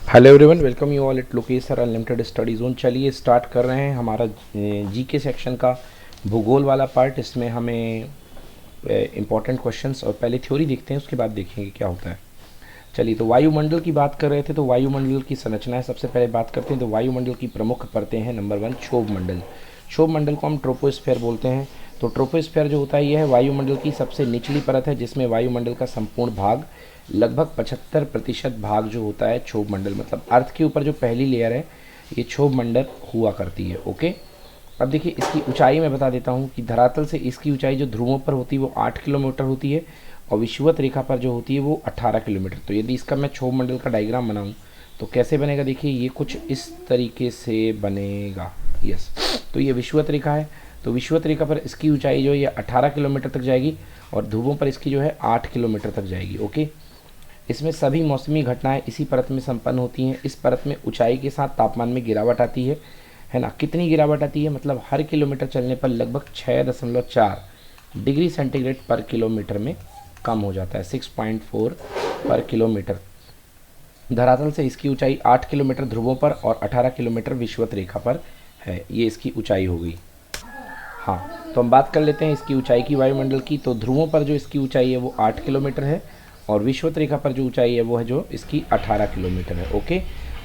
Hello everyone, welcome you all at Lokesh sir unlimited study zone. चलिए start कर रहे हैं हमारा जीके सेक्शन का भूगोल वाला पार्ट। इसमें हमें इंपॉर्टेंट क्वेश्चंस और पहले थ्योरी देखते हैं, उसके बाद देखेंगे क्या होता है। चलिए, तो वायुमंडल की बात कर रहे थे, तो वायुमंडल की संरचना है। सबसे पहले बात करते हैं तो वायुमंडल की प्रमुख परतें हैं। नंबर 1 क्षोभ मंडल। क्षोभ मंडल को हम ट्रोपोस्फेयर बोलते हैं। तो ट्रोपोस्फेयर जो होता है यह है वायुमंडल की सबसे निचली परत है, जिसमें वायुमंडल का संपूर्ण भाग लगभग 75% भाग जो होता है क्षोभ मंडल, मतलब अर्थ के ऊपर जो पहली लेयर है ये क्षोभ मंडल हुआ करती है। ओके, अब देखिए इसकी ऊंचाई मैं बता देता हूँ कि धरातल से इसकी ऊंचाई जो ध्रुवों पर होती है वो 8 किलोमीटर होती है और विषुवत रेखा पर जो होती है वो 18 किलोमीटर। तो यदि इसका मैं क्षोभ मंडल का डायग्राम बनाऊँ तो कैसे बनेगा, देखिए ये कुछ इस तरीके से बनेगा। यस, तो ये विषुवत रेखा है। तो विषुवत रेखा पर इसकी ऊंचाई जो है ये 18 किलोमीटर तक जाएगी और ध्रुवों पर इसकी जो है 8 किलोमीटर तक जाएगी। ओके, इसमें सभी मौसमी घटनाएं इसी परत में संपन्न होती हैं। इस परत में ऊंचाई के साथ तापमान में गिरावट आती है ना। कितनी गिरावट आती है, मतलब हर किलोमीटर चलने पर लगभग 6.4 डिग्री सेंटीग्रेड पर किलोमीटर में कम हो जाता है। 6.4 पर किलोमीटर। धरातल से इसकी ऊंचाई 8 किलोमीटर ध्रुवों पर और 18 किलोमीटर विषुवत रेखा पर है। ये इसकी ऊंचाई हो गई। हाँ, तो हम बात कर लेते हैं इसकी ऊंचाई की वायुमंडल की। तो ध्रुवों पर जो इसकी ऊंचाई है वो 8 किलोमीटर है और विषुवत रेखा पर जो ऊंचाई है वो है जो इसकी 18 किलोमीटर है। ओके,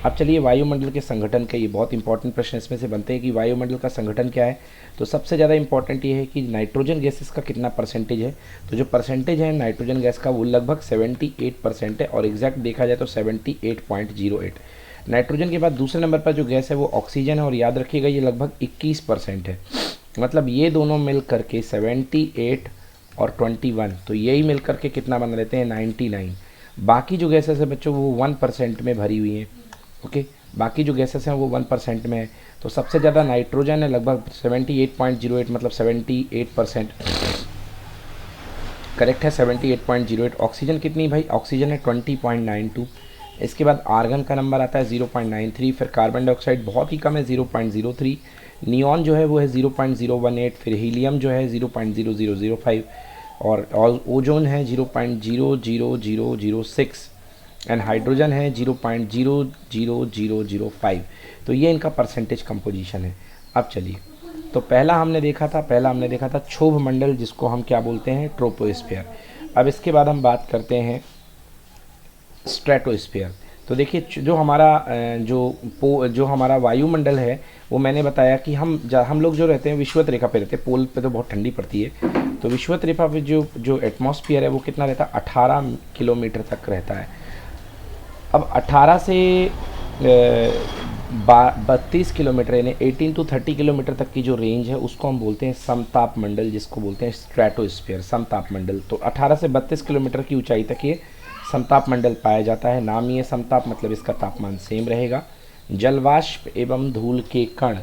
अब चलिए वायुमंडल के संगठन के, ये बहुत इंपॉर्टेंट प्रश्न इसमें से बनते हैं कि वायुमंडल का संगठन क्या है। तो सबसे ज़्यादा इंपॉर्टेंट ये है कि नाइट्रोजन गैसेस का कितना परसेंटेज है। तो जो परसेंटेज है नाइट्रोजन गैस का वो लगभग 78% है और एग्जैक्ट देखा जाए तो 78.08। नाइट्रोजन के बाद दूसरे नंबर पर जो गैस है वो ऑक्सीजन है और याद रखिएगा ये लगभग 21% है। मतलब ये दोनों मिल करके 78 और 21, तो यही मिल करके कितना बना लेते हैं 99। बाकी जो गैसेस है बच्चों वो 1% में भरी हुई हैं। ओके, बाकी जो गैसेस हैं वो 1% में है। तो सबसे ज़्यादा नाइट्रोजन है लगभग 78.08, मतलब 78%। करेक्ट है 78.08। ऑक्सीजन कितनी भाई, ऑक्सीजन है 20.92। इसके बाद आर्गन का नंबर आता है 0.93, फिर कार्बन डाइऑक्साइड बहुत ही कम है 0.03, नियॉन जो है वो है 0.018, फिर हीलियम जो है 0.0005 और ओजोन है 0.00006 एंड हाइड्रोजन है 0.00005। तो ये इनका परसेंटेज कंपोजिशन है। अब चलिए, तो पहला हमने देखा था क्षोभ मंडल, जिसको हम क्या बोलते हैं, ट्रोपोस्फेयर। अब इसके बाद हम बात करते हैं स्ट्रेटोस्फेयर। तो देखिए जो हमारा जो हमारा वायुमंडल है वो मैंने बताया कि हम लोग जो रहते हैं विषुवत रेखा पे रहते हैं। पोल पे तो बहुत ठंडी पड़ती है, तो विषुवत रेखा पे जो एटमॉस्फेयर है वो कितना रहता है, 18 किलोमीटर तक रहता है। अब 18 से 32 किलोमीटर यानी 18 to 30 किलोमीटर तक की जो रेंज है उसको हम बोलते हैं समताप मंडल, जिसको बोलते हैं स्ट्रेटोस्फेयर, समताप मंडल। तो 18 से 32 किलोमीटर की ऊंचाई तक ये समताप मंडल पाया जाता है। नाम ये समताप, मतलब इसका तापमान सेम रहेगा। जलवाष्प एवं धूल के कण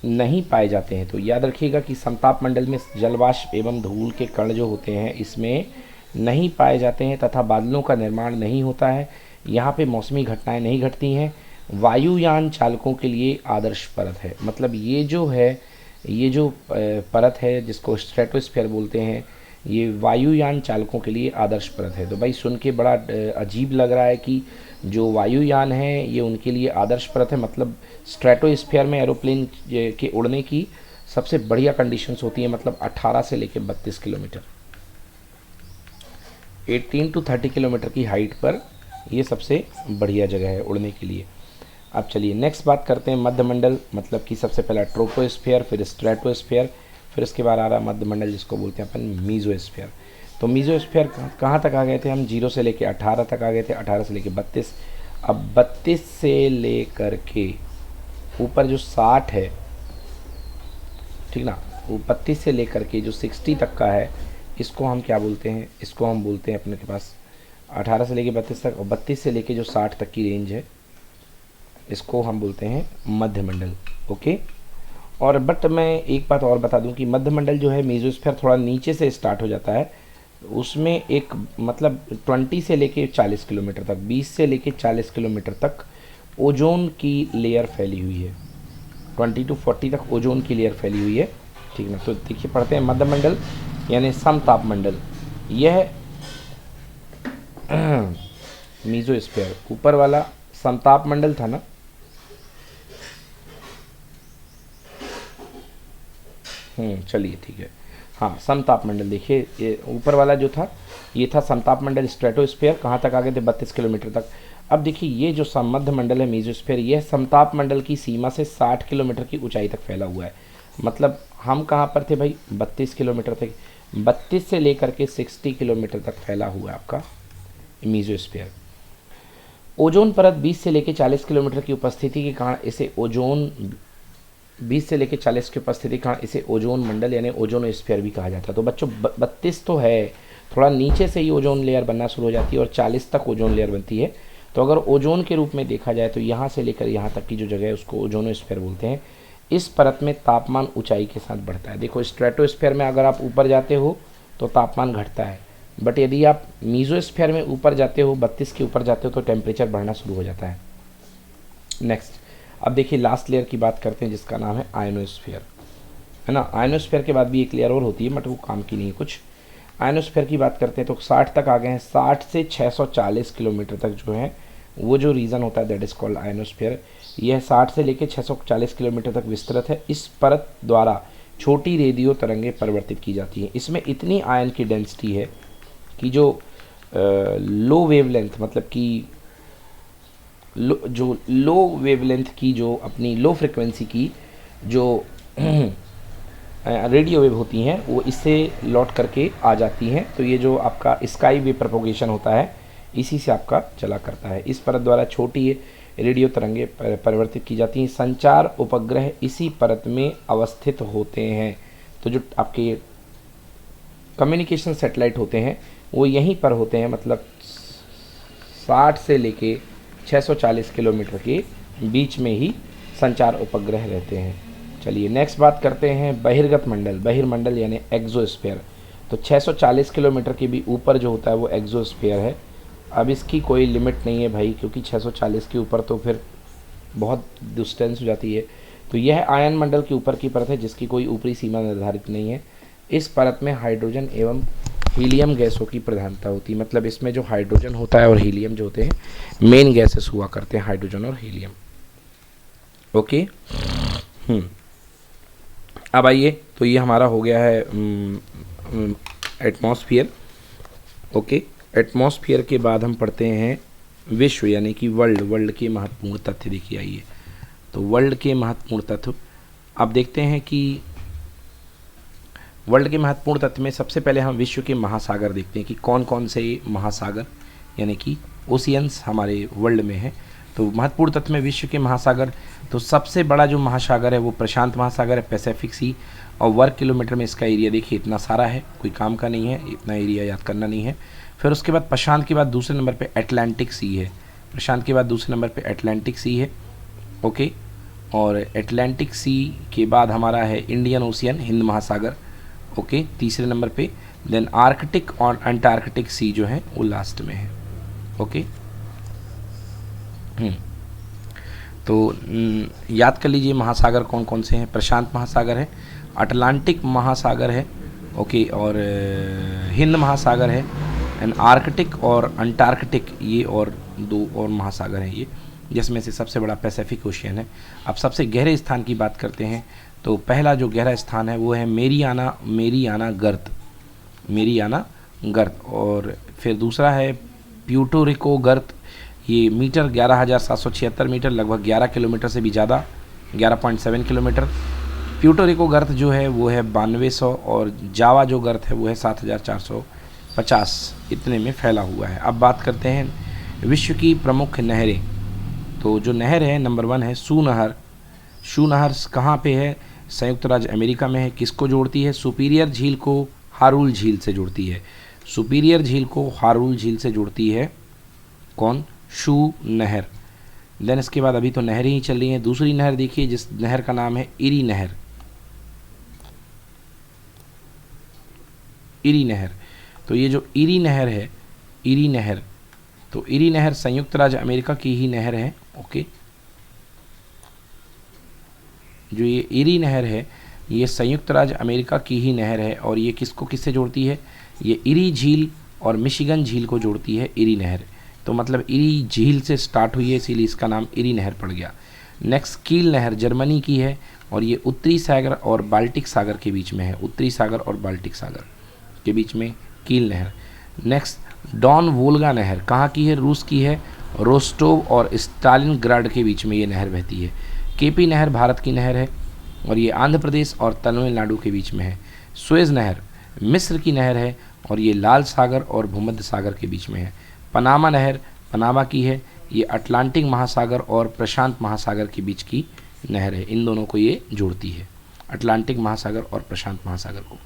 नहीं पाए जाते हैं। तो याद रखिएगा कि समताप मंडल में जलवाष्प एवं धूल के कण जो होते हैं इसमें नहीं पाए जाते हैं तथा बादलों का निर्माण नहीं होता है। यहाँ पे मौसमी घटनाएं नहीं घटती हैं। वायुयान चालकों के लिए आदर्श परत है, मतलब ये जो परत है जिसको स्ट्रेटोस्फीयर बोलते हैं, ये वायुयान चालकों के लिए आदर्श परत है। तो भाई सुन के बड़ा अजीब लग रहा है कि जो वायुयान है ये उनके लिए आदर्श परत है, मतलब स्ट्रेटोस्फीयर में एरोप्लेन के उड़ने की सबसे बढ़िया कंडीशंस होती हैं, मतलब 18 से लेकर 32 किलोमीटर, 18 to 30 किलोमीटर की हाइट पर ये सबसे बढ़िया जगह है उड़ने के लिए। अब चलिए नेक्स्ट बात करते हैं मध्यमंडल, मतलब कि सबसे पहला ट्रोपोस्फीयर, फिर स्ट्रेटोस्फीयर, फिर उसके बाद आ रहा मध्यमंडल जिसको बोलते हैं अपन मीजोस्फीयर। तो मीजोस्फीयर कहाँ तक आ गए थे हम, 0 से लेके 18 तक आ गए थे, 18 से लेके 32। अब 32 से लेकर के ऊपर जो 60 है, ठीक ना, वो 32 से लेकर के जो 60 तक का है इसको हम क्या बोलते हैं, इसको हम बोलते हैं अपने के पास 18 से लेके 32 तक, और 32 से लेके जो 60 तक की रेंज है इसको हम बोलते हैं मध्यमंडल। ओके, और बट मैं एक बात और बता दूं कि मध्यमंडल जो है मेसोस्फीयर थोड़ा नीचे से स्टार्ट हो जाता है, उसमें एक मतलब 20 से लेके 40 किलोमीटर तक, 20 से लेके 40 किलोमीटर तक ओजोन की लेयर फैली हुई है। 20 to 40 तक ओजोन की लेयर फैली हुई है, ठीक ना। तो देखिए पढ़ते हैं मध्यमंडल यानी समताप मंडल, यह मीजोस्फीयर ऊपर वाला समताप मंडल था ना, चलिए ठीक है। हाँ, समताप मंडल, देखिए ये ऊपर वाला जो था ये था समताप मंडल स्ट्रेटोस्फीयर, कहाँ तक आगे थे 32 किलोमीटर तक। अब देखिए ये जो सममध्य मंडल है मीजोस्फीयर, यह समताप मंडल की सीमा से 60 किलोमीटर की ऊंचाई तक फैला हुआ है। मतलब हम कहाँ पर थे भाई, 32 किलोमीटर तक, 32 से लेकर के 60 किलोमीटर तक फैला हुआ है आपका मीजोस्फीयर। ओजोन परत 20 से लेकर 40 किलोमीटर की उपस्थिति के कारण इसे ओजोन 20 से लेकर 40 की उपस्थिति के कारण इसे ओजोन मंडल यानी ओजोनोस्फीयर भी कहा जाता है। तो बच्चों 32 तो है, थोड़ा नीचे से ही ओजोन लेयर बनना शुरू हो जाती है और 40 तक ओजोन लेयर बनती है। तो अगर ओजोन के रूप में देखा जाए तो यहाँ से लेकर यहाँ तक की जो जगह है उसको ओजोनोस्फीयर बोलते हैं। इस परत में तापमान ऊंचाई के साथ बढ़ता है। देखो स्ट्रेटोस्फीयर में अगर आप ऊपर जाते हो तो तापमान घटता है, बट यदि आप मीजोस्फीयर में ऊपर जाते हो, 32 के ऊपर जाते हो, तो टेम्परेचर बढ़ना शुरू हो जाता है। नेक्स्ट, अब देखिए लास्ट लेयर की बात करते हैं जिसका नाम है आयनोस्फीयर, है ना। आयनोस्फीयर के बाद भी एक लेयर और होती है बट वो काम की नहीं है कुछ। आयनोस्फीयर की बात करते हैं तो 60 तक आ गए हैं, 60 से 640 किलोमीटर तक जो है वो जो रीजन होता है दैट इज़ कॉल्ड आयनोस्फीयर। यह 60 से लेकर 640 किलोमीटर तक विस्तृत है। इस परत द्वारा छोटी रेडियो तरंगें परिवर्तित की जाती हैं। इसमें इतनी आयन की डेंसिटी है कि जो लो वेवलेंथ, मतलब कि जो लो वेवलेंथ की, जो अपनी लो फ्रिक्वेंसी की जो रेडियो वेव होती हैं वो इससे लौट करके आ जाती हैं। तो ये जो आपका स्काई वेव प्रोपोगेशन होता है इसी से आपका चला करता है। इस परत द्वारा छोटी रेडियो तरंगें परिवर्तित की जाती हैं। संचार उपग्रह इसी परत में अवस्थित होते हैं। तो जो आपके कम्युनिकेशन सैटेलाइट होते हैं वो यहीं पर होते हैं, मतलब 60 से लेके 640 किलोमीटर के बीच में ही संचार उपग्रह रहते हैं। चलिए नेक्स्ट बात करते हैं बहिर्गत मंडल, बहिर्मंडल यानी एक्सोस्फीयर। तो 640 किलोमीटर के भी ऊपर जो होता है वो एक्सोस्फीयर है। अब इसकी कोई लिमिट नहीं है भाई, क्योंकि 640 के ऊपर तो फिर बहुत डिस्टेंस हो जाती है। तो यह आयन मंडल के ऊपर की परत है जिसकी कोई ऊपरी सीमा निर्धारित नहीं है। इस परत में हाइड्रोजन एवं हीलियम गैसों की प्रधानता होती है। मतलब इसमें जो हाइड्रोजन होता है और हीलियम जो होते हैं मेन गैसेस हुआ करते हैं, हाइड्रोजन और हीलियम। ओके, अब आइए, तो ये हमारा हो गया है एटमॉस्फेयर। ओके, एटमॉस्फेयर के बाद हम पढ़ते हैं विश्व यानी कि वर्ल्ड। वर्ल्ड के महत्वपूर्ण तथ्य देखिए, आइए तो वर्ल्ड के महत्वपूर्ण तथ्य अब देखते हैं कि वर्ल्ड के महत्वपूर्ण तथ्य में सबसे पहले हम विश्व के महासागर देखते हैं कि कौन कौन से महासागर यानी कि ओशियंस हमारे वर्ल्ड में है। तो महत्वपूर्ण तथ्य में विश्व के महासागर, तो सबसे बड़ा जो महासागर है वो प्रशांत महासागर है, पैसिफिक सी, और वर्ग किलोमीटर में इसका एरिया देखिए इतना सारा है, कोई काम का नहीं है, इतना एरिया याद करना नहीं है। फिर उसके बाद प्रशांत के बाद दूसरे नंबर पे अटलांटिक सी है, प्रशांत के बाद दूसरे नंबर पे अटलांटिक सी है। ओके, और अटलांटिक सी के बाद हमारा है इंडियन ओशियन, हिंद महासागर। ओके, तीसरे नंबर पे। देन आर्कटिक और अंटार्कटिक सी जो है वो लास्ट में है। ओके, तो याद कर लीजिए महासागर कौन कौन से हैं। प्रशांत महासागर है, अटलांटिक महासागर है, ओके, और हिंद महासागर है, एंड आर्कटिक और अंटार्कटिक, ये और दो और महासागर हैं ये, जिसमें से सबसे बड़ा पैसिफिक ओशियन है। अब सबसे गहरे स्थान की बात करते हैं। तो पहला जो गहरा स्थान है वो है मेरियाना गर्त, मेरियाना गर्त। और फिर दूसरा है प्यूर्टो रिको गर्त, ये मीटर 11,776 मीटर, लगभग 11 किलोमीटर से भी ज़्यादा, 11.7 किलोमीटर। प्यूर्टो रिको गर्त जो है वो है 9200, और जावा जो गर्त है वो है 7,450, इतने में फैला हुआ है। अब बात करते हैं विश्व की प्रमुख नहरें। तो जो नहर है नंबर 1 है सू नहर। सू नहर कहाँ पे है? संयुक्त राज्य अमेरिका में है। किसको जोड़ती है? सुपीरियर झील को हारूल झील से जोड़ती है। सुपीरियर झील को हारूल झील से जोड़ती है कौन? शू नहर। देन इसके बाद अभी तो नहरें ही चल रही हैं। दूसरी नहर देखिए जिस नहर का नाम है इरी नहर। इरी नहर, तो ये जो इरी नहर है, इरी नहर, तो इरी नहर संयुक्त राज्य अमेरिका की ही नहर है। ओके, जो ये इरी नहर है ये संयुक्त राज्य अमेरिका की ही नहर है, और ये किसको किससे जोड़ती है? ये इरी झील और मिशिगन झील को जोड़ती है इरी नहर। तो मतलब इरी झील से स्टार्ट हुई है, इसीलिए इसका नाम इरी नहर पड़ गया। नेक्स्ट कील नहर जर्मनी की है और ये उत्तरी सागर और बाल्टिक सागर के बीच में है, उत्तरी सागर और बाल्टिक सागर के बीच में कील नहर। नेक्स्ट डॉन वोल्गा नहर कहाँ की है, रूस की है, रोस्टोव और स्टालिनग्राड के बीच में ये नहर बहती है। केपी नहर भारत की नहर है और ये आंध्र प्रदेश और तमिलनाडु के बीच में है। सुएज नहर मिस्र की नहर है और ये लाल सागर और भूमध्य सागर के बीच में है। पनामा नहर पनामा की है, ये अटलांटिक महासागर और प्रशांत महासागर के बीच की नहर है, इन दोनों को ये जोड़ती है, अटलांटिक महासागर और प्रशांत महासागर को।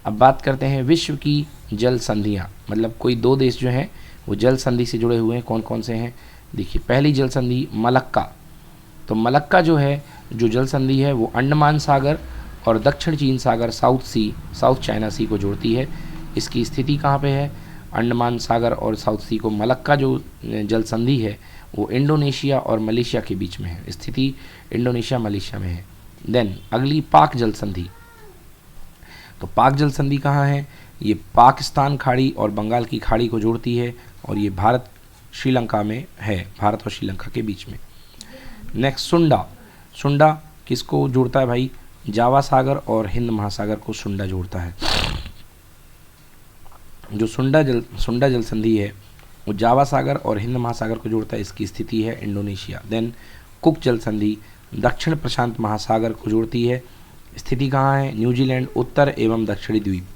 अब बात करते हैं विश्व की जल संधियाँ, मतलब कोई दो देश जो हैं वो जल संधि से जुड़े हुए हैं, कौन कौन से हैं। देखिए पहली जल संधि मलक्का, तो मलक्का जो है जो जल संधि है वो अंडमान सागर और दक्षिण चीन सागर साउथ चाइना सी को जोड़ती है। इसकी स्थिति कहाँ पे है, अंडमान सागर और साउथ सी को, मलक्का जो जल संधि है वो इंडोनेशिया और मलेशिया के बीच में है, स्थिति इंडोनेशिया मलेशिया में है। देन अगली पाक जल संधि, तो पाक जल संधि कहाँ है, ये पाकिस्तान खाड़ी और बंगाल की खाड़ी को जोड़ती है और ये भारत श्रीलंका में है, भारत और श्रीलंका के बीच में। नेक्स्ट सुंडा किसको जोड़ता है भाई, जावा सागर और हिंद महासागर को सुंडा जोड़ता है। जो सुंडा जल संधि है वो जावा सागर और हिंद महासागर को जोड़ता है, इसकी स्थिति है इंडोनेशिया। देन कुक जल संधि दक्षिण प्रशांत महासागर को जोड़ती है, स्थिति कहाँ है, न्यूजीलैंड उत्तर एवं दक्षिणी द्वीप।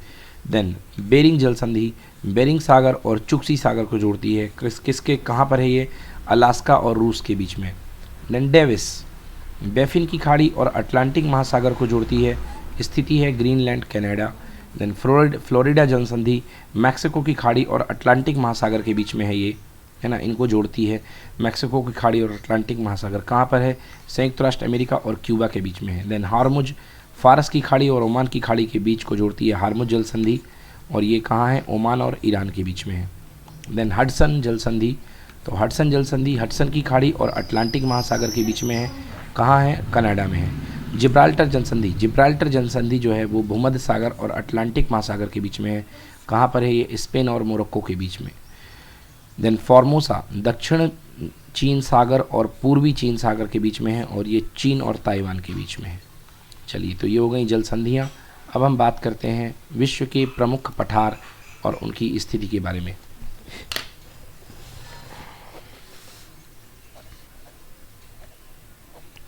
देन बेरिंग जल संधि बेरिंग सागर और चुक्सी सागर को जोड़ती है, किसके कहाँ पर है ये, अलास्का और रूस के बीच में। देन डेविस बैफिन की खाड़ी और अटलांटिक महासागर को जोड़ती है, स्थिति है ग्रीनलैंड कनाडा। देन फ्लोरिडा जल संधि मैक्सिको की खाड़ी और अटलांटिक महासागर के बीच में है, ये है ना, इनको जोड़ती है। मैक्सिको की खाड़ी और अटलांटिक महासागर कहाँ पर है, संयुक्त राष्ट्र अमेरिका और क्यूबा के बीच में है। देन हार्मुज फारस की खाड़ी और ओमान की खाड़ी के बीच को जोड़ती है हार्मुज जल संधि और ये कहाँ है, ओमान और ईरान के बीच में है। देन हडसन जल संधि, तो हडसन जल संधि हडसन की खाड़ी और अटलांटिक महासागर के बीच में है, कहाँ है, कनाडा में है। जिब्राल्टर जल संधि जो है वो भूमध्य सागर और अटलांटिक महासागर के बीच में है, कहाँ पर है, ये स्पेन और मोरक्को के बीच में। देन फॉर्मोसा दक्षिण चीन सागर और पूर्वी चीन सागर के बीच में है और ये चीन और ताइवान के बीच में है। चलिए, तो ये हो गई जल संधियाँ। अब हम बात करते हैं विश्व के प्रमुख पठार और उनकी स्थिति के बारे में।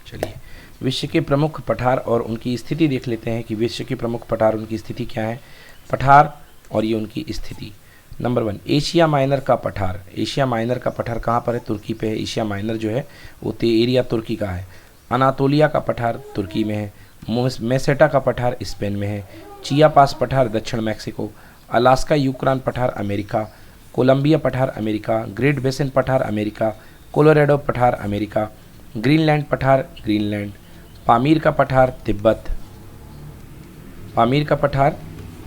चलिए, विश्व के प्रमुख पठार और उनकी स्थिति देख लेते हैं कि विश्व के प्रमुख पठार उनकी स्थिति क्या है, पठार और ये उनकी स्थिति। नंबर 1 एशिया माइनर का पठार। एशिया माइनर का पठार कहाँ पर है, तुर्की पे है। एशिया माइनर जो है वो एरिया तुर्की का है। अनातोलिया का पठार तुर्की में है। मेसेटा का पठार स्पेन में है। चियापास पठार दक्षिण मैक्सिको। अलास्का यूक्रान पठार अमेरिका। कोलंबिया पठार अमेरिका। ग्रेट बेसिन पठार अमेरिका। कोलोराडो पठार अमेरिका। ग्रीनलैंड पठार ग्रीनलैंड। पामीर का पठार तिब्बत। पामीर का पठार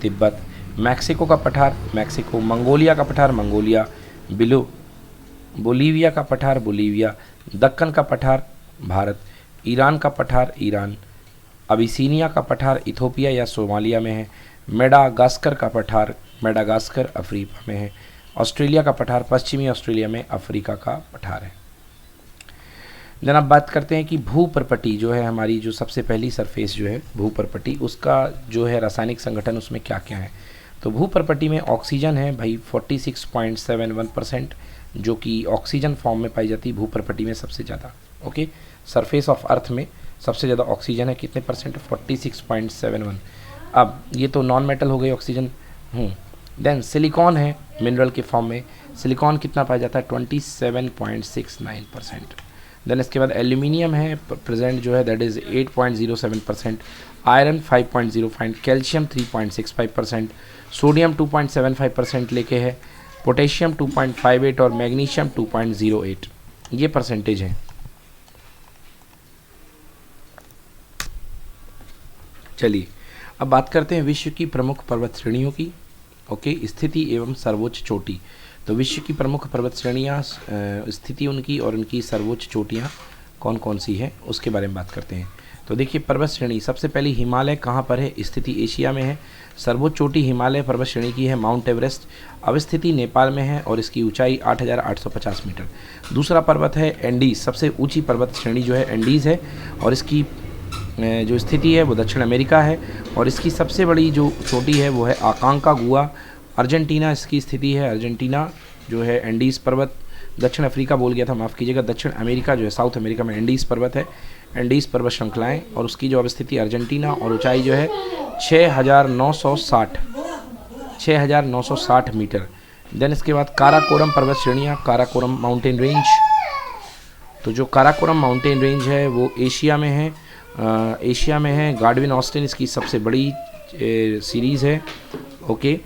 तिब्बत। मैक्सिको का पठार मैक्सिको। मंगोलिया का पठार मंगोलिया। बोलीविया का पठार बोलीविया। दक्कन का पठार भारत। ईरान का पठार ईरान। अबिसीनिया का पठार इथोपिया या सोमालिया में है। मेडागास्कर का पठार मेडागास्कर अफ्रीका में है। ऑस्ट्रेलिया का पठार पश्चिमी ऑस्ट्रेलिया में अफ्रीका का पठार है। जनाब बात करते हैं कि भूप्रपटी जो है हमारी, जो सबसे पहली सरफेस जो है भूप्रपटी, उसका जो है रासायनिक संगठन उसमें क्या क्या है। तो भूप्रपटी में ऑक्सीजन है भाई 46.71%, जो कि ऑक्सीजन फॉर्म में पाई जाती है भूप्रपटी में सबसे ज़्यादा। ओके, सरफेस ऑफ अर्थ में सबसे ज़्यादा ऑक्सीजन है, कितने परसेंट, 46.71। अब ये तो नॉन मेटल हो गई ऑक्सीजन। देन सिलिकॉन है मिनरल के फॉर्म में। सिलिकॉन कितना पाया जाता है, 27.69%। देन इसके बाद एल्यूमिनियम है प्रेजेंट जो है, that is 8.07%। Iron 5.05, calcium 3.65%, sodium 2.75% लेके है, पोटेशियम 2.58 और मैग्नीशियम 2.08, ये परसेंटेज है। चलिए, अब बात करते हैं विश्व की प्रमुख पर्वत श्रेणियों की। ओके, स्थिति एवं सर्वोच्च चोटी। तो विश्व की प्रमुख पर्वत श्रेणियाँ, स्थिति उनकी और उनकी सर्वोच्च चोटियाँ कौन कौन सी है उसके बारे में बात करते हैं। तो देखिए पर्वत श्रेणी, सबसे पहले हिमालय कहाँ पर है, स्थिति एशिया में है। सर्वोच्च चोटी हिमालय पर्वत श्रेणी की है माउंट एवरेस्ट, अवस्थिति नेपाल में है और इसकी ऊंचाई 8,850 मीटर। दूसरा पर्वत है एंडीज, सबसे ऊंची पर्वत श्रेणी जो है एंडीज़ है और इसकी जो स्थिति है वो दक्षिण अमेरिका है और इसकी सबसे बड़ी जो चोटी है वो है आकांकागुआ, अर्जेंटीना इसकी स्थिति है। अर्जेंटीना जो है एंडीज़ पर्वत, दक्षिण अफ्रीका बोल गया था, माफ़ कीजिएगा, दक्षिण अमेरिका जो है साउथ अमेरिका में एंडीज़ पर्वत है, एंडीज़ पर्वत श्रृंखलाएँ और उसकी जो अवस्थिति अर्जेंटीना और ऊंचाई जो है 6,960 मीटर। देन इसके बाद काराकोरम पर्वत श्रेणियाँ, काराकोरम माउंटेन रेंज। तो जो काराकोरम माउंटेन रेंज है वो एशिया में है, गार्डविन ऑस्टिन इसकी सबसे बड़ी सीरीज़ है। ओके,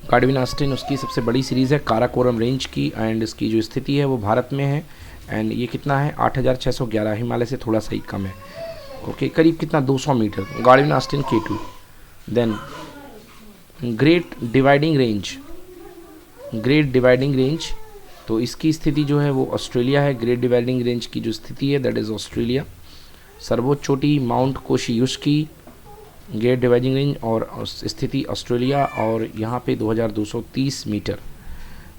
गार्डविन ऑस्टिन उसकी सबसे बड़ी सीरीज़ है काराकोरम रेंज की एंड इसकी जो स्थिति है वो भारत में है एंड ये कितना है 8,611, हिमालय से थोड़ा सा ही कम है। ओके, करीब कितना 200 metre, Godwin Austen K2। Then great dividing range, तो इसकी स्थिति जो है वो ऑस्ट्रेलिया है। ग्रेट डिवाइडिंग रेंज की जो स्थिति है दैट इज़ ऑस्ट्रेलिया। सर्वोच्च चोटी माउंट कोशियुस्की, ग्रेट डिवाइडिंग रेंज और स्थिति ऑस्ट्रेलिया और यहाँ पे 2,230 मीटर।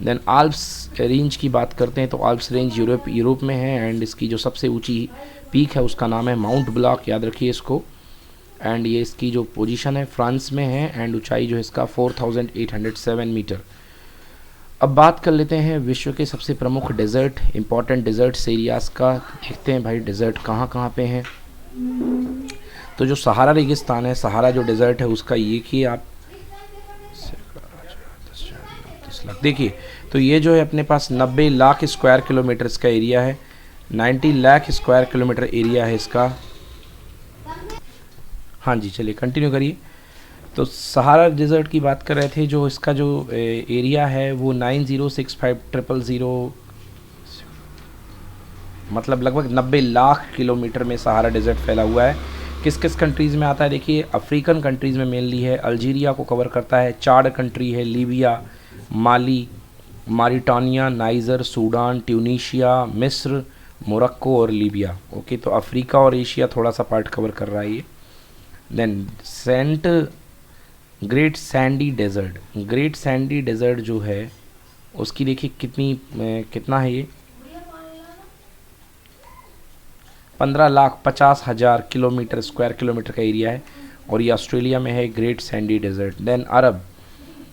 देन आल्प्स रेंज की बात करते हैं तो आल्प्स रेंज यूरोप में है एंड इसकी जो सबसे ऊंची पीक है उसका नाम है माउंट ब्लॉक, याद रखिए इसको। एंड ये इसकी जो पोजीशन है फ्रांस में है एंड ऊंचाई जो है इसका 4,807 मीटर। अब बात कर लेते हैं विश्व के सबसे प्रमुख डेजर्ट, इंपॉर्टेंट डेजर्ट्स एरियाज़ का। देखते हैं भाई डेजर्ट कहाँ कहाँ पे हैं। तो जो सहारा रेगिस्तान है, सहारा जो डेजर्ट है उसका ये कि आप देखिए, तो ये जो है अपने पास 90 लाख स्क्वायर किलोमीटर का एरिया है, 90 लाख स्क्वायर किलोमीटर एरिया है इसका। हाँ जी, चलिए कंटिन्यू करिए। तो सहारा डेजर्ट की बात कर रहे थे, जो इसका जो एरिया है वो 9065,000 मतलब लगभग 90 लाख किलोमीटर में सहारा डेजर्ट फैला हुआ है। किस किस कंट्रीज़ में आता है देखिए, अफ्रीकन कंट्रीज़ में मेनली है, अल्जीरिया को कवर करता है, चाड कंट्री है, लीबिया, माली, मारिटानिया, नाइजर, सूडान, ट्यूनीशिया, मिस्र, मोरक्को और लीबिया। ओके, तो अफ्रीका और एशिया थोड़ा सा पार्ट कवर कर रहा है ये। देन ग्रेट सैंडी डेजर्ट जो है उसकी देखिए कितना है ये 15,50,000 किलोमीटर स्क्वायर किलोमीटर का एरिया है और ये ऑस्ट्रेलिया में है great sandy desert. Then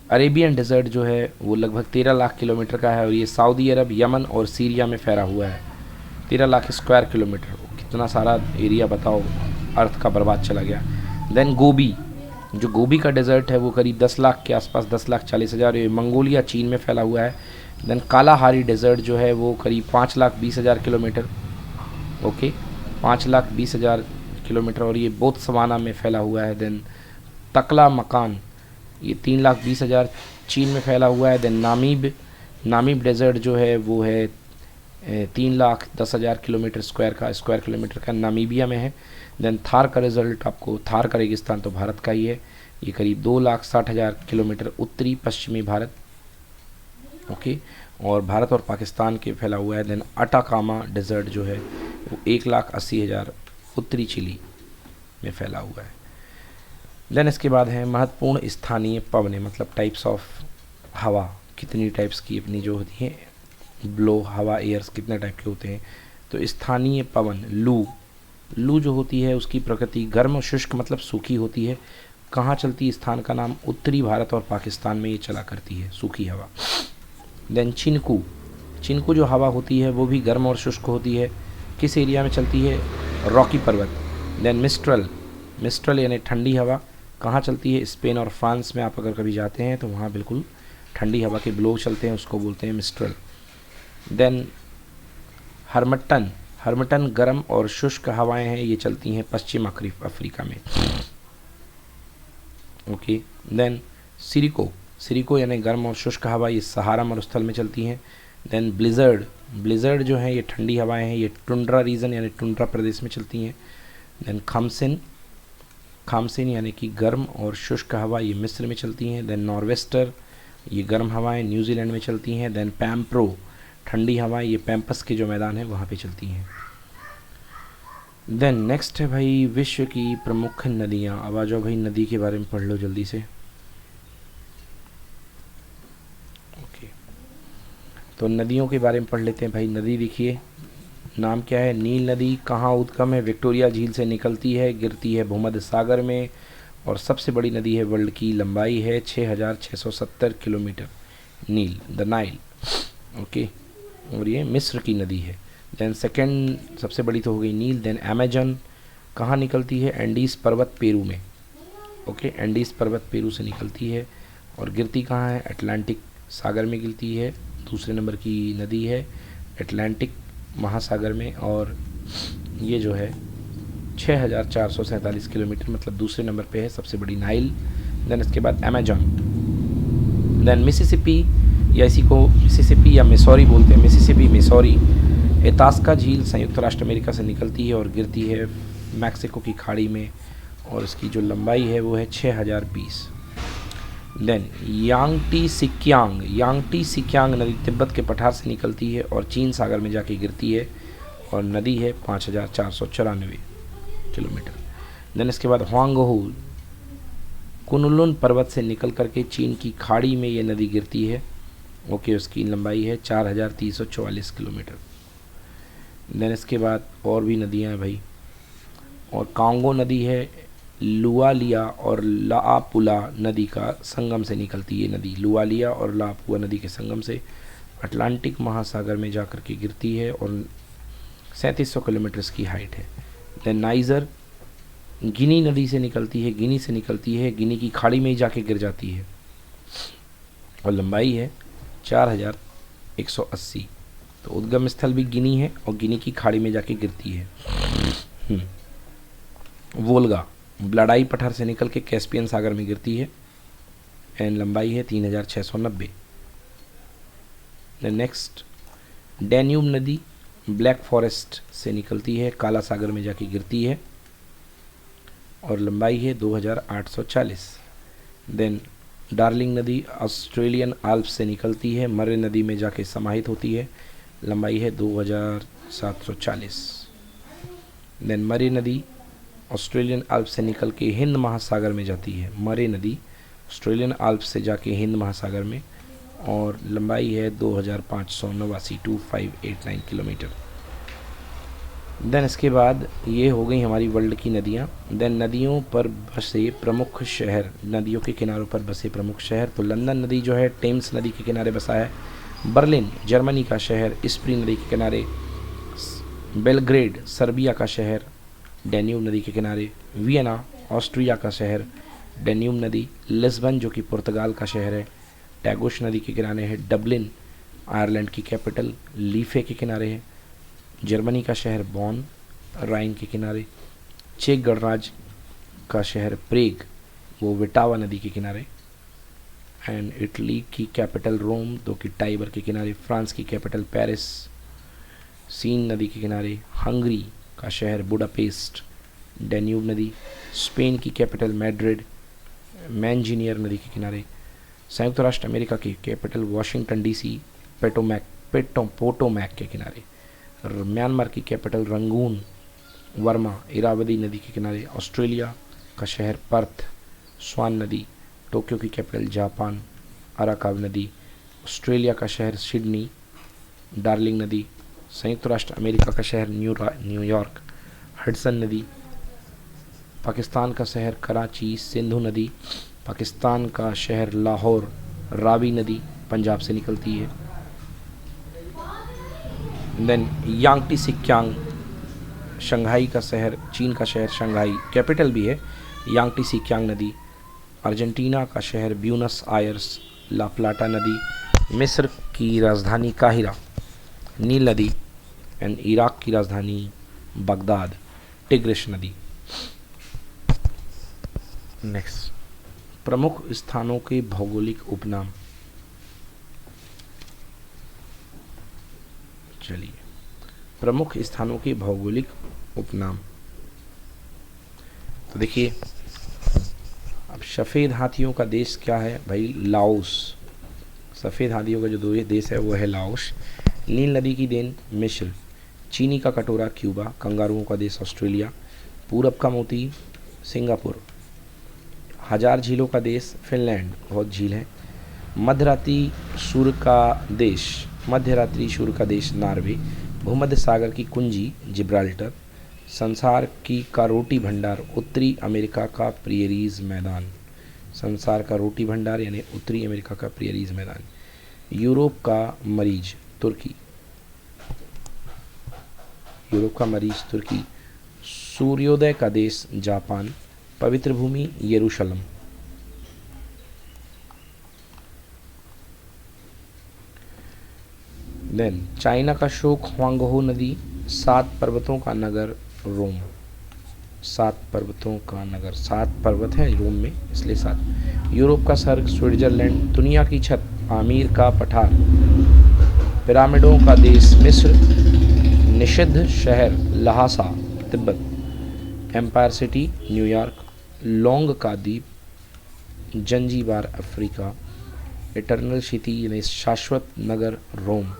Arabian desert जो है वो लगभग 13 लाख किलोमीटर का है और ये सऊदी अरब, यमन और सीरिया में फैला हुआ है। 13 लाख स्क्वायर किलोमीटर, कितना सारा एरिया बताओ, अर्थ का बर्बाद चला गया। देन गोबी का डेजर्ट है वो करीब 10 लाख के आसपास, 10,40,000, ये मंगोलिया चीन में फैला हुआ है। देन कालाहारी डेजर्ट जो है वो करीब 5,20,000 किलोमीटर, ओके 5,20,000 किलोमीटर और ये बोत्सवाना में फैला हुआ है। देन तकला मकान ये 3,20,000 चीन में फैला हुआ है। देन नामीब डेजर्ट जो है वो है 3,10,000 किलोमीटर स्क्वायर किलोमीटर का, नामीबिया में है। देन थार का रिजल्ट आपको, थार का रेगिस्तान तो भारत का ही है, ये करीब 2,60,000 किलोमीटर उत्तरी पश्चिमी भारत, ओके, और भारत और पाकिस्तान के फैला हुआ है। देन अटाकामा डेजर्ट जो है वो 1,80,000 उत्तरी चिली में फैला हुआ है। देन इसके बाद है महत्वपूर्ण स्थानीय पवनें, मतलब टाइप्स ऑफ हवा, कितनी टाइप्स की अपनी जो होती हैं ब्लो हवा, एयर्स कितने टाइप के होते हैं। तो स्थानीय पवन लू जो होती है उसकी प्रकृति गर्म और शुष्क मतलब सूखी होती है। कहाँ चलती है, स्थान का नाम उत्तरी भारत और पाकिस्तान में ये चला करती है सूखी हवा। देन चिनकू जो हवा होती है वो भी गर्म और शुष्क होती है, किस एरिया में चलती है, रॉकी पर्वत। देन मिस्ट्रल यानी ठंडी हवा, कहाँ चलती है, स्पेन और फ्रांस में आप अगर कभी जाते हैं तो वहाँ बिल्कुल ठंडी हवा के ब्लो चलते हैं, उसको बोलते हैं मिस्ट्रल। देन हर्मटन गर्म और शुष्क हवाएं हैं, ये चलती हैं पश्चिम अफ्रीका में, ओके। देन सिरिको यानी गर्म और शुष्क हवा, ये सहारा मरुस्थल में चलती हैं। देन ब्लिजर्ड जो है ये ठंडी हवाएं हैं, ये टुंड्रा रीजन यानी टुंड्रा प्रदेश में चलती हैं। देन खामसिन यानी कि गर्म और शुष्क हवा, ये मिस्र में चलती हैं। देन नॉर्वेस्टर ये गर्म हवाएं न्यूजीलैंड में चलती हैं। देन पैम्प्रो ठंडी हवाएं, ये पैम्पस के जो मैदान है वहाँ पे चलती हैं। देन नेक्स्ट है भाई विश्व की प्रमुख नदियाँ। अब आ जाओ भाई, नदी के बारे में पढ़ लो जल्दी से। ओके, तो नदियों के बारे में पढ़ लेते हैं भाई। नदी देखिए, नाम क्या है, नील नदी। कहाँ उद्गम है, विक्टोरिया झील से निकलती है, गिरती है भूमध्य सागर में, और सबसे बड़ी नदी है, वर्ल्ड की लंबाई है 6670 किलोमीटर, नील, द नाइल। ओके, और ये मिस्र की नदी है। देन सेकंड सबसे बड़ी तो हो गई नील। देन अमेजन कहाँ निकलती है, एंडीज़ पर्वत पेरू में। ओके, एंडीज़ पर्वत पेरू से निकलती है और गिरती कहाँ है, अटलांटिक सागर में गिरती है। दूसरे नंबर की नदी है अटलांटिक महासागर में, और ये जो है 6447 किलोमीटर, मतलब दूसरे नंबर पे है सबसे बड़ी नाइल। देन इसके बाद अमेजन। देन मिसिसिपी, या इसी को मिसिसिपी या मिसौरी बोलते हैं, मिसिसिपी मिसौरी। इतास्का झील संयुक्त राष्ट्र अमेरिका से निकलती है और गिरती है मैक्सिको की खाड़ी में, और इसकी जो लंबाई है वो है 6020। देन यांगटी सिक्यांग नदी तिब्बत के पठार से निकलती है और चीन सागर में जाके गिरती है, और नदी है 5494 किलोमीटर। देन इसके बाद हुआंगहो, कुनलुन पर्वत से निकल करके चीन की खाड़ी में ये नदी गिरती है। ओके, उसकी लंबाई है 4344 किलोमीटर। देन इसके बाद और भी नदियाँ हैं भाई, और कांगो नदी है, लुआलिया और लापुला नदी का संगम से निकलती है नदी, लुआलिया और लापुआ नदी के संगम से अटलांटिक महासागर में जाकर के गिरती है, और 3700 किलोमीटर की हाइट है। देन नाइजर गिनी नदी से निकलती है, गिनी की खाड़ी में ही जाके गिर जाती है, और लंबाई है 4180। तो उद्गम स्थल भी गिनी है और गिनी की खाड़ी में जाके गिरती है। वोल्गा ब्लडाई पठार से निकल के कैस्पियन सागर में गिरती है, एंड लंबाई है 3690। नेक्स्ट डैन्यूब नदी ब्लैक फॉरेस्ट से निकलती है, काला सागर में जाके गिरती है, और लंबाई है 2840। देन डार्लिंग नदी ऑस्ट्रेलियन आल्प्स से निकलती है, मरे नदी में जाके समाहित होती है, लंबाई है 2740। देन मरे नदी ऑस्ट्रेलियन आल्प्स से निकल के हिंद महासागर में जाती है, मरे नदी ऑस्ट्रेलियन आल्प्स से जाके हिंद महासागर में, और लंबाई है 2589 किलोमीटर। देन इसके बाद ये हो गई हमारी वर्ल्ड की नदियाँ। देन नदियों पर बसे प्रमुख शहर, नदियों के किनारों पर बसे प्रमुख शहर, तो लंदन नदी जो है टेम्स नदी के किनारे बसा है, बर्लिन जर्मनी का शहर स्प्री नदी के किनारे, बेलग्रेड सर्बिया का शहर डैन्यूब नदी के किनारे, वियना ऑस्ट्रिया का शहर डैन्यूब नदी, लिस्बन जो कि पुर्तगाल का शहर है टैगोश नदी के किनारे है, डबलिन आयरलैंड की कैपिटल लीफे के किनारे है, जर्मनी का शहर बॉन राइन के किनारे, चेक गणराज्य का शहर प्रेग वो विटावा नदी के किनारे, एंड इटली की कैपिटल रोम जो कि टाइबर के किनारे, फ्रांस की कैपिटल पेरिस सीन नदी के किनारे, हंगरी का शहर बुडापेस्ट डैन्यूब नदी, स्पेन की कैपिटल मैड्रिड मैंजिनियर नदी के किनारे, संयुक्त राष्ट्र अमेरिका की कैपिटल वाशिंगटन डीसी पोटोमैक के किनारे, म्यांमार की कैपिटल रंगून वर्मा इरावदी नदी के किनारे, ऑस्ट्रेलिया का शहर पर्थ स्वान नदी, टोक्यो की कैपिटल जापान अराकाव नदी, ऑस्ट्रेलिया का शहर सिडनी डार्लिंग नदी, संयुक्त राष्ट्र अमेरिका का शहर न्यूयॉर्क हडसन नदी, पाकिस्तान का शहर कराची सिंधु नदी, पाकिस्तान का शहर लाहौर रावी नदी पंजाब से निकलती है। देन यांगटी सिक्यांग शंघाई का शहर, चीन का शहर शंघाई कैपिटल भी है, यांगटी सिक्यांग नदी, अर्जेंटीना का शहर ब्यूनस आयर्स ला प्लाटा नदी, मिस्र की राजधानी काहिरा नील नदी, एंड इराक की राजधानी बगदाद टिग्रिस नदी। नेक्स्ट प्रमुख स्थानों के भौगोलिक उपनाम। चलिए, प्रमुख स्थानों के भौगोलिक उपनाम तो देखिए, अब सफ़ेद हाथियों का देश क्या है भाई, लाओस। सफ़ेद हाथियों का जो देश है वो है लाओस। नील नदी की देन मिस्र, चीनी का कटोरा क्यूबा, कंगारुओं का देश ऑस्ट्रेलिया, पूरब का मोती सिंगापुर, हजार झीलों का देश फिनलैंड, बहुत झील है, मध्यरात्रि सूर्य का देश नॉर्वे, भूमध्य सागर की कुंजी जिब्राल्टर, संसार का रोटी भंडार उत्तरी अमेरिका का प्रियरीज मैदान, संसार का रोटी भंडार यानी उत्तरी अमेरिका का प्रियरीज मैदान, यूरोप का मरीज तुर्की, सूर्योदय का देश जापान, पवित्र भूमि यरूशलेम। देन चाइना का शोक ह्वांगहो नदी, 7 पर्वतों का नगर रोम, 7 पर्वत है रोम में इसलिए 7, यूरोप का स्वर्ग स्विट्जरलैंड, दुनिया की छत आमिर का पठार, पिरामिडों का देश मिस्र, निषिद्ध शहर लहासा तिब्बत, एम्पायर सिटी न्यूयॉर्क, लोंग का द्वीप जंजीबार अफ्रीका, इटर्नल सिटी यानी शाश्वत नगर रोम,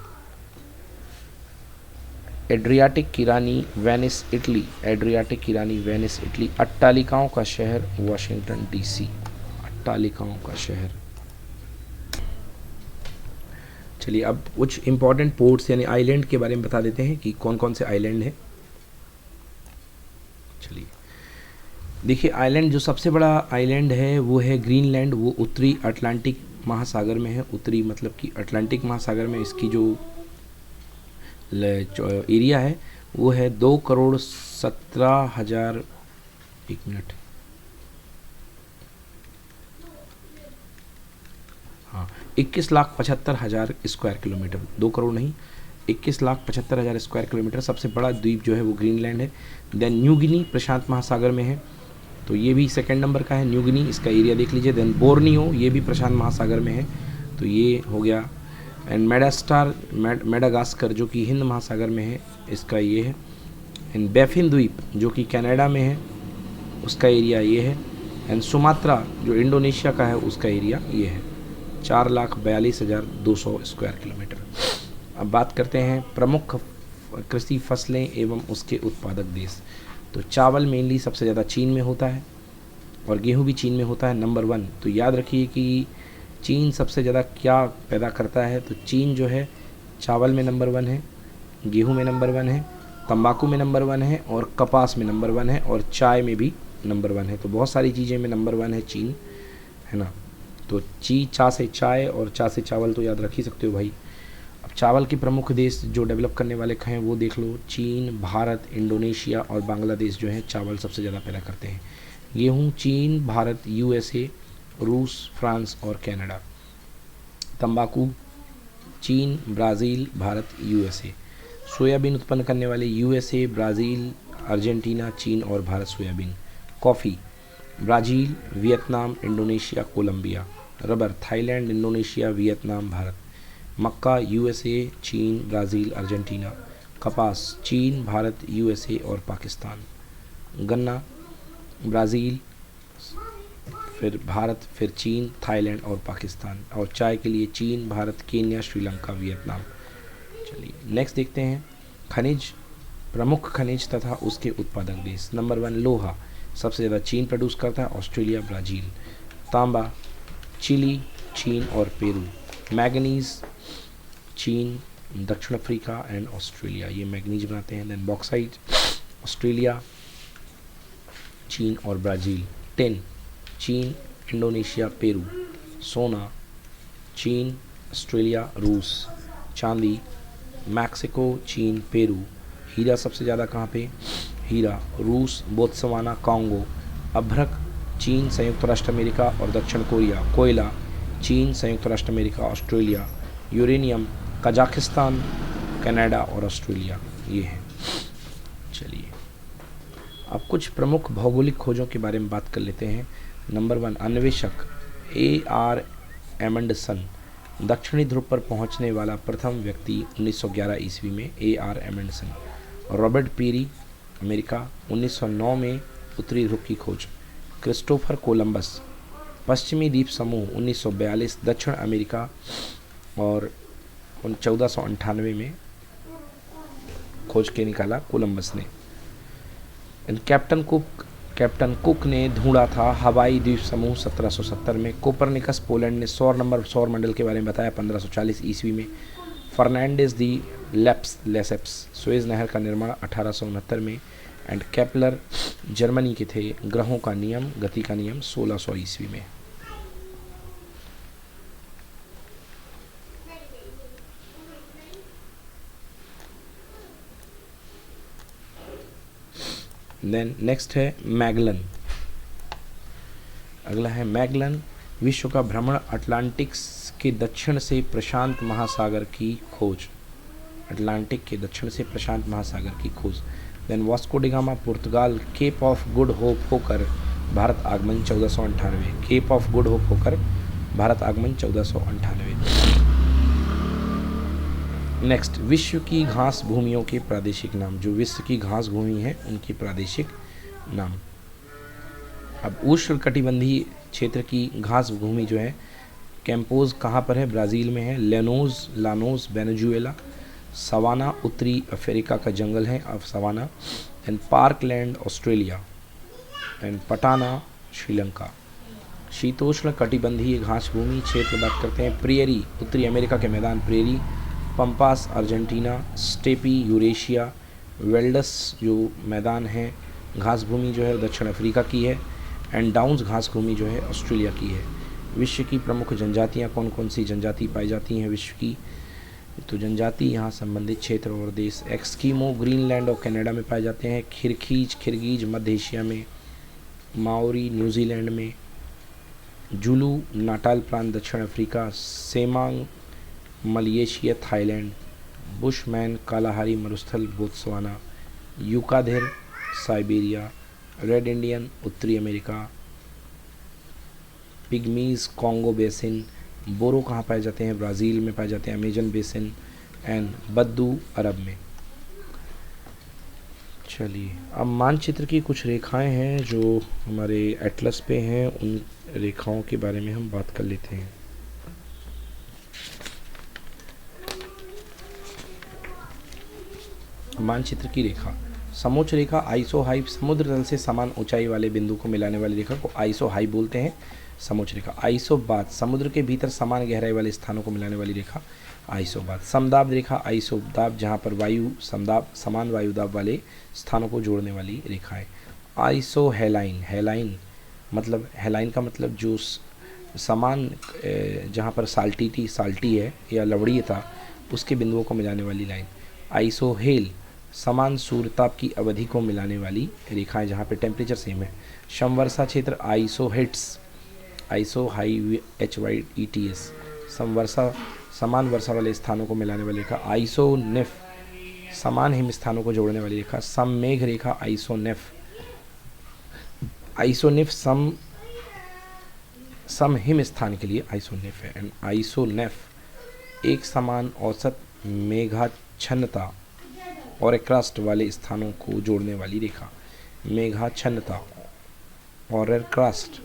एड्रियाटिक की रानी वेनिस इटली, अट्टालिकाओं का शहर वाशिंगटन डीसी, चलिए अब कुछ इंपॉर्टेंट पोर्ट्स यानी आइलैंड के बारे में बता देते हैं कि कौन कौन से आइलैंड हैं। चलिए देखिए, आइलैंड जो सबसे बड़ा आइलैंड है वो है ग्रीनलैंड, वो उत्तरी अटलांटिक महासागर में है, उत्तरी मतलब कि अटलांटिक महासागर में इसकी जो एरिया है वो है 2,17,000 एक मिनट, हाँ 21,75,000 स्क्वायर किलोमीटर, 2 करोड़ नहीं 21,75,000 स्क्वायर किलोमीटर। सबसे बड़ा द्वीप जो है वो ग्रीनलैंड है। देन न्यू गिनी प्रशांत महासागर में है, तो ये भी सेकंड नंबर का है न्यू गिनी, इसका एरिया देख लीजिए। देन बोर्नियो, ये भी प्रशांत महासागर में है, तो ये हो गया। एंड मेडागास्कर जो कि हिंद महासागर में है, इसका ये है। एंड बैफिन द्वीप जो कि कनाडा में है, उसका एरिया ये है। एंड सुमात्रा जो इंडोनेशिया का है, उसका एरिया ये है 4,42,200 स्क्वायर किलोमीटर। अब बात करते हैं प्रमुख कृषि फसलें एवं उसके उत्पादक देश। तो चावल मेनली सबसे ज़्यादा चीन में होता है और गेहूं भी चीन में होता है नंबर 1। तो याद रखिए कि चीन सबसे ज़्यादा क्या पैदा करता है, तो चीन जो है चावल में नंबर 1 है, गेहूं में नंबर 1 है, तंबाकू में नंबर 1 है और कपास में नंबर 1 है और चाय में भी नंबर 1 है। तो बहुत सारी चीज़ें में नंबर 1 है चीन, है ना। तो चा से चाय और चा से चावल तो याद रख ही सकते हो भाई। अब चावल के प्रमुख देश जो डेवलप करने वाले हैं वो देख लो, चीन, भारत, इंडोनेशिया और बांग्लादेश जो है चावल सबसे ज़्यादा पैदा करते हैं। गेहूँ चीन, भारत, यूएसए, रूस, फ्रांस और कनाडा। तंबाकू चीन, ब्राज़ील, भारत, यूएसए। सोयाबीन उत्पन्न करने वाले यूएसए, ब्राज़ील, अर्जेंटीना, चीन और Bharat soybean. Coffee Brazil, Vietnam, Indonesia, Colombia. Rubber Thailand, Indonesia, Vietnam, Bharat. मक्का यूएसए, चीन, ब्राज़ील, अर्जेंटीना। कपास चीन, भारत, यूएसए और पाकिस्तान। गन्ना ब्राज़ील, फिर भारत, फिर चीन, थाईलैंड और पाकिस्तान। और चाय के लिए चीन, भारत, केन्या, श्रीलंका, वियतनाम। चलिए नेक्स्ट देखते हैं खनिज, प्रमुख खनिज तथा उसके उत्पादक देश। नंबर 1 लोहा, सबसे ज़्यादा चीन प्रोड्यूस करता है, ऑस्ट्रेलिया, ब्राज़ील। तांबा चिली, चीन और पेरू। मैग्नीज़ चीन, दक्षिण अफ्रीका एंड ऑस्ट्रेलिया, ये मैग्नीज बनाते हैं। देन बॉक्साइट ऑस्ट्रेलिया, चीन और ब्राज़ील। टिन चीन, इंडोनेशिया, पेरू। सोना चीन, ऑस्ट्रेलिया, रूस। चांदी मैक्सिको, चीन, पेरू। हीरा सबसे ज़्यादा कहाँ पे, हीरा रूस, बोत्सवाना, कांगो। अभ्रक चीन, संयुक्त राष्ट्र अमेरिका और दक्षिण कोरिया। कोयला चीन, संयुक्त राष्ट्र America, Australia. Uranium Kazakhstan, Canada और ऑस्ट्रेलिया, ये है। चलिए अब कुछ प्रमुख भौगोलिक खोजों के बारे में बात कर लेते हैं। Number 1 अन्वेषक A.R. एमंडसन, दक्षिणी ध्रुव पर पहुंचने वाला प्रथम व्यक्ति 1911 ईस्वी में A.R. Amundsen. Robert peri, America, 1909 में उत्तरी ध्रुव की खोज। क्रिस्टोफर कोलंबस, पश्चिमी द्वीप समूह, 1942 दक्षिण अमेरिका और 1498 में खोज के निकाला कोलंबस ने। एंड कैप्टन कुक ने ढूंढा था हवाई द्वीप समूह 1770 में। कोपरनिकस पोलैंड ने सौर मंडल के बारे में बताया 1540 ईस्वी में। फर्नांडिस दी लेसेप्स सुएज नहर का निर्माण 1869 में। एंड केपलर जर्मनी के थे ग्रहों का नियम, गति का नियम 1600 ईस्वी में। देन नेक्स्ट है मैगलन। अगला है मैगलन, विश्व का भ्रमण, अटलांटिक के दक्षिण से प्रशांत महासागर की खोज। अटलांटिक के दक्षिण से प्रशांत महासागर की खोज। देन वास्को डी गामा, पुर्तगाल, केप ऑफ गुड होप होकर भारत आगमन 1498। केप ऑफ गुड होप होकर भारत आगमन 1498। नेक्स्ट, विश्व की घास भूमियों के प्रादेशिक नाम। जो विश्व की घास भूमि है उनकी प्रादेशिक नाम। अब उष्णकटिबंधीय क्षेत्र की घास भूमि जो है, कैंपोज कहाँ पर है? ब्राज़ील में है। Llanos Venezuela. सवाना उत्तरी अफ्रीका का जंगल है अब savanna. And parkland Australia. And patana Sri Lanka. शीतोष्ण कटिबंधीय घास भूमि क्षेत्र बात करते हैं, प्रियरी उत्तरी अमेरिका के मैदान prairie. Pampas Argentina. Steppe Eurasia. Velds जो मैदान है घास भूमि जो है दक्षिण अफ्रीका की है। एंड डाउन्स घास भूमि जो है ऑस्ट्रेलिया की है। विश्व की प्रमुख जनजातियाँ कौन कौन सी जनजाति पाई जाती हैं विश्व की? तो जनजाति यहाँ संबंधित क्षेत्र और देश, एक्सकीमो ग्रीनलैंड और कनाडा में पाए जाते हैं। खिरगीज मध्य एशिया में। माओरी न्यूजीलैंड में। जुलू नाटाल प्रांत दक्षिण Africa. Semang Malaysia Thailand. Bushman Kalahari मरुस्थल Botswana. Yukaghir Siberia. Red Indian उत्तरी America. Pygmies Congo basin. Boro कहाँ पाए जाते हैं? ब्राज़ील में पाए जाते हैं, अमेजन बेसिन। एंड बद्दू अरब में। चलिए अब मानचित्र की कुछ रेखाएं हैं जो हमारे एटलस पे हैं, उन रेखाओं के बारे में हम बात कर लेते हैं। मानचित्र की रेखा, समोच्च रेखा आइसोहाइप, समुद्र तल से समान ऊंचाई वाले बिंदु को मिलाने वाली रेखा को आइसोहाइप बोलते हैं। समोच्च रेखा। आइसोबात, समुद्र के भीतर समान गहराई वाले स्थानों को मिलाने वाली रेखा आइसोबात। समदाब रेखा आइसोदाब, जहाँ पर वायु समदाब समान वायुदाब वाले स्थानों को जोड़ने वाली रेखा है। आइसोहेलाइन, हेलाइन मतलब हेलाइन का मतलब जो समान जहाँ पर साल्टी है या लवड़ीय था उसके बिंदुओं को मिलाने वाली लाइन। आइसोहेल, समान सूर्यताप की अवधि को मिलाने वाली रेखाएं जहाँ पे टेम्परेचर सेम है। समवर्षा क्षेत्र आइसोहेट्स, ISOHYETS, समवर्षा समान वर्षा वाले स्थानों को मिलाने वाली रेखा। आइसोनेफ, समान हिम स्थानों को जोड़ने वाली रेखा। सममेघ रेखा आइसोनेफ सम हिम स्थान के लिए आइसोनेफ है। एंड आइसोनेफ, एक समान औसत मेघाच्छन्नता और क्रस्ट वाले स्थानों को जोड़ने वाली रेखा। मेघाच्छन्नता और क्रस्ट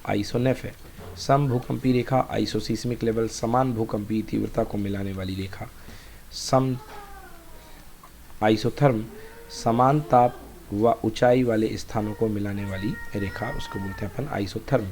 आइसोनेफ है। सम भूकंपी रेखा आइसोसिस्मिक लेवल, समान भूकंपी तीव्रता को मिलाने वाली रेखा। सम आइसोथर्म, समान ताप व ऊंचाई वाले स्थानों को मिलाने वाली रेखा, उसको बोलते हैं अपन आइसोथर्म।